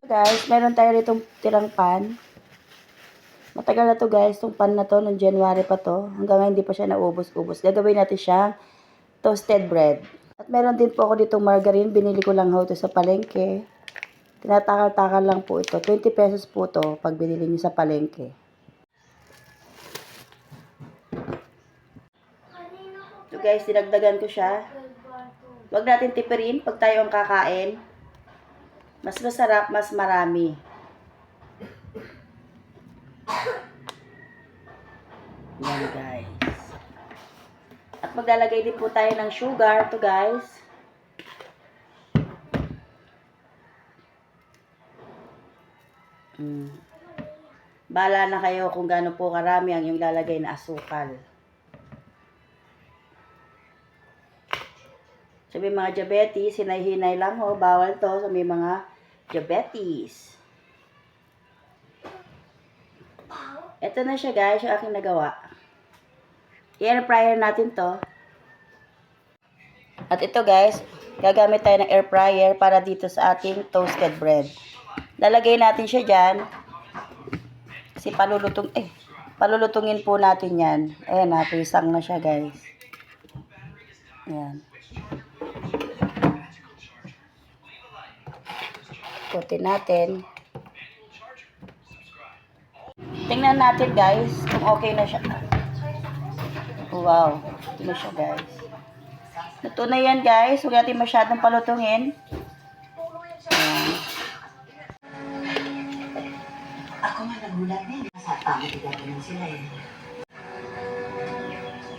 Guys, meron tayo ditong tirang pan. Matagal na to guys, itong pan na to, noong January pa to. Hanggang ngayon hindi pa siya naubos-ubos. Gagawin natin siyang toasted bread. At meron din po ako ditong margarine. Binili ko lang ito sa palengke. Tinatakal-takal lang po ito. 20 pesos po to pag binili nyo sa palengke. So guys, dinagdagan ko siya. Huwag natin tipirin pag tayo ang kakain. Mas masarap, mas marami. Yan guys. At maglalagay din po tayo ng sugar to guys. Bahala na kayo kung gaano po karami ang yung lalagay na asukal. So may mga diabetes, hinay-hinay lang ho. Bawal to sa may mga diabetes. Ito na siya guys, yung aking nagawa. I-air fryer natin to. At ito guys, gagamit tayo ng air fryer para dito sa ating toasted bread. Lalagay natin siya dyan. Kasi palulutungin po natin yan. Ayan na, pisang na siya guys. Ayan. Ikutin natin. Tingnan natin guys kung okay na siya. Wow, ito na siya guys. Ito na yan guys. Huwag natin masyadong palutungin. Ayan. Ako nga nagulat na yun. Sa pamatigat naman sila eh.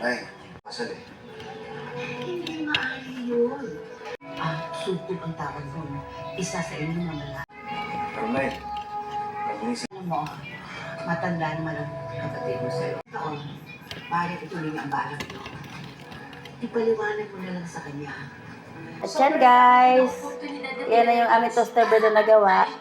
Ay, masal eh. Hindi maaari yun. Suko ang tawag doon. Isa sa inyo na malaki. Pero Nay, nagunisip. Alam mo, matanda naman ang kapatid mo sa'yo. Taon, bakit ituloy ang balak mo? Ipaliwanag mo na lang sa kanya. At yan guys. Yan na yung aming toaster bread na nagawa.